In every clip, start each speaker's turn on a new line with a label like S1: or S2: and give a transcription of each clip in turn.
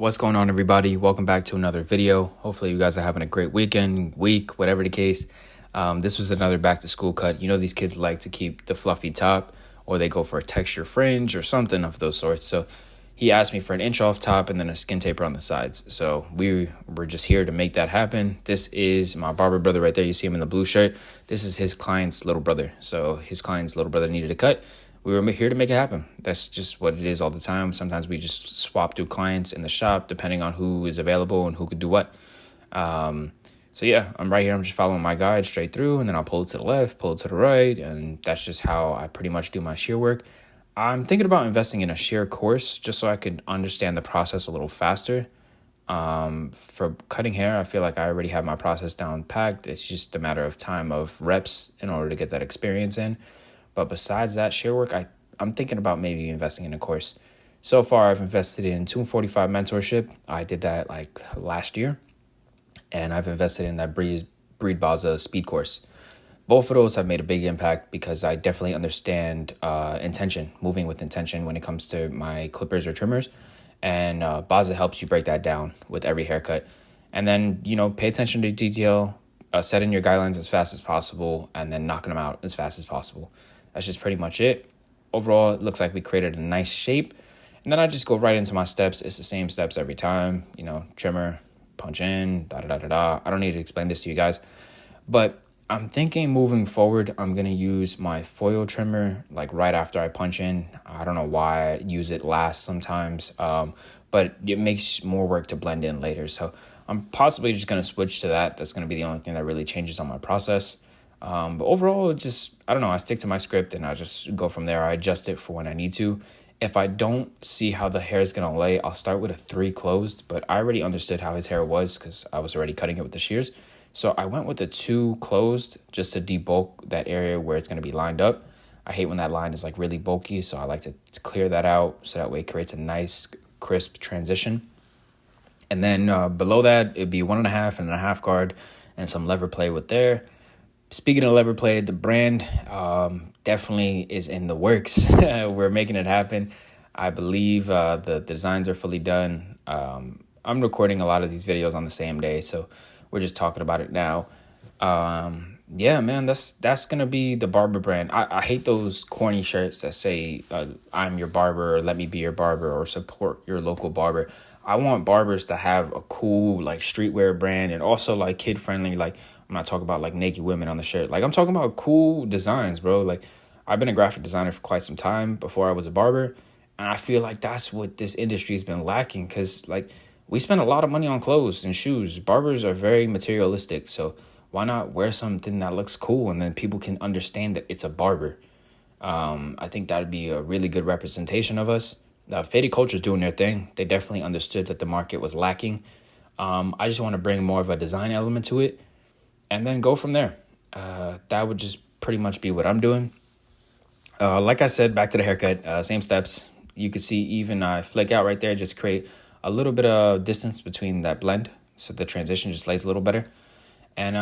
S1: What's going on, everybody? Welcome back to another video. Hopefully you guys are having a great weekend, week, whatever the case. This was another back to school cut. You know, these kids like to keep the fluffy top, or they go for a texture fringe or something of those sorts. So he asked me for an inch off top and then a skin taper on the sides. So we were just here to make that happen. This is my barber brother right there. You see him in the blue shirt. This is his client's little brother. So his client's little brother needed a cut. We were here to make it happen. That's just what it is all the time. Sometimes we just swap through clients in the shop depending on who is available and who could do what. So yeah, I'm right here. I'm just following my guide straight through, and then I'll pull it to the left, pull it to the right, and that's just how I pretty much do my shear work. I'm thinking about investing in a shear course just so I could understand the process a little faster. For cutting hair, I feel like I already have my process down packed. It's just a matter of time of reps in order to get that experience in. But besides that shear work, I'm thinking about maybe investing in a course. So far, I've invested in 245 mentorship. I did that like last year. And I've invested in that Breed Baza speed course. Both of those have made a big impact because I definitely understand intention, moving with intention when it comes to my clippers or trimmers. And Baza helps you break that down with every haircut. And then, pay attention to detail, set in your guidelines as fast as possible, and then knocking them out as fast as possible. That's just pretty much it. Overall, it looks like we created a nice shape. And then I just go right into my steps. It's the same steps every time, trimmer, punch in, da-da-da-da-da. I don't need to explain this to you guys. But I'm thinking moving forward, I'm going to use my foil trimmer like right after I punch in. I don't know why I use it last sometimes, but it makes more work to blend in later. So I'm possibly just going to switch to that. That's going to be the only thing that really changes on my process. But overall, I don't know, I stick to my script and I just go from there. I adjust it for when I need to. If I don't see how the hair is going to lay, I'll start with a 3 closed, but I already understood how his hair was because I was already cutting it with the shears. So I went with a 2 closed just to debulk that area where it's going to be lined up. I hate when that line is like really bulky, so I like to clear that out so that way it creates a nice crisp transition. And then below that, it'd be 1.5 and a half guard and some lever play with there. Speaking of lever play, the brand definitely is in the works. We're making it happen. I believe the designs are fully done. I'm recording a lot of these videos on the same day, so we're just talking about it now. Yeah, man, that's going to be the Barber brand. I hate those corny shirts that say, I'm your barber, or let me be your barber, or support your local barber. I want barbers to have a cool, like, streetwear brand and also, like, kid-friendly, like, I'm not talking about like naked women on the shirt. Like, I'm talking about cool designs, bro. Like, I've been a graphic designer for quite some time before I was a barber. And I feel like that's what this industry has been lacking because, like, we spend a lot of money on clothes and shoes. Barbers are very materialistic. So why not wear something that looks cool and then people can understand that it's a barber? I think that would be a really good representation of us. Faded Culture is doing their thing. They definitely understood that the market was lacking. I just want to bring more of a design element to it. And then go from there. That would just pretty much be what I'm doing. Like I said, back to the haircut, same steps. You can see even I flick out right there, just create a little bit of distance between that blend so the transition just lays a little better. And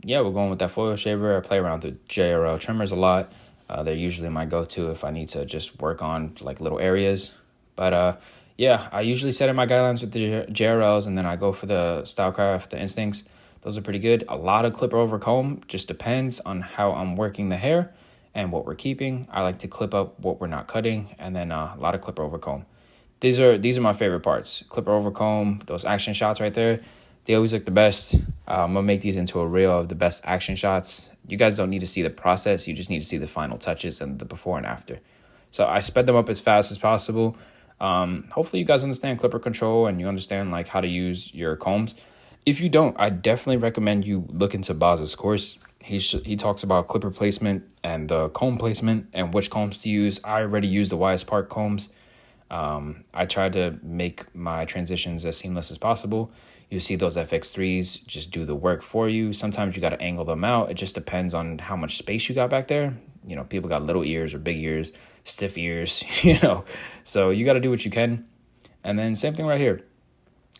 S1: yeah, we're going with that foil shaver. I play around with JRL trimmers a lot. They're usually my go-to if I need to just work on like little areas. But yeah, I usually set in my guidelines with the JRLs, and then I go for the Stylecraft, the Instincts. Those are pretty good. A lot of clipper over comb, just depends on how I'm working the hair and what we're keeping. I like to clip up what we're not cutting, and then a lot of clipper over comb. These are my favorite parts. Clipper over comb, those action shots right there, they always look the best. I'm gonna make these into a reel of the best action shots. You guys don't need to see the process, you just need to see the final touches and the before and after. So I sped them up as fast as possible. Hopefully you guys understand clipper control and you understand like how to use your combs. If you don't, I definitely recommend you look into Baza's course. He talks about clipper placement and the comb placement and which combs to use. I already use the YS Park combs. I tried to make my transitions as seamless as possible. You see those FX3s just do the work for you. Sometimes you got to angle them out. It just depends on how much space you got back there. People got little ears or big ears, stiff ears, So you got to do what you can. And then same thing right here.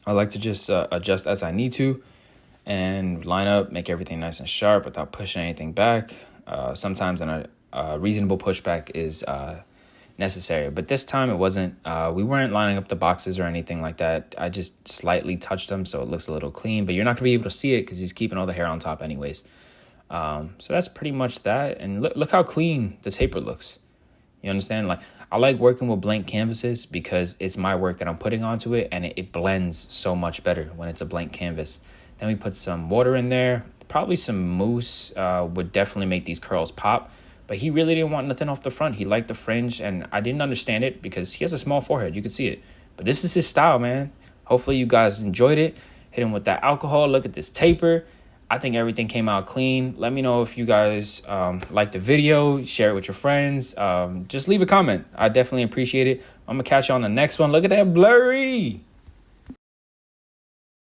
S1: I like to just adjust as I need to and line up, make everything nice and sharp without pushing anything back. Sometimes a reasonable pushback is necessary. But this time it wasn't. We weren't lining up the boxes or anything like that. I just slightly touched them so it looks a little clean, but you're not gonna be able to see it because he's keeping all the hair on top anyways. So that's pretty much that. And look how clean the taper looks. You understand? Like, I like working with blank canvases because it's my work that I'm putting onto it, and it blends so much better when it's a blank canvas. Then we put some water in there. Probably some mousse would definitely make these curls pop. But he really didn't want nothing off the front. He liked the fringe, and I didn't understand it because he has a small forehead. You can see it. But this is his style, man. Hopefully you guys enjoyed it. Hit him with that alcohol. Look at this taper. I think everything came out clean. Let me know if you guys like the video. Share it with your friends. Just leave a comment. I definitely appreciate it. I'm going to catch you on the next one. Look at that blurry.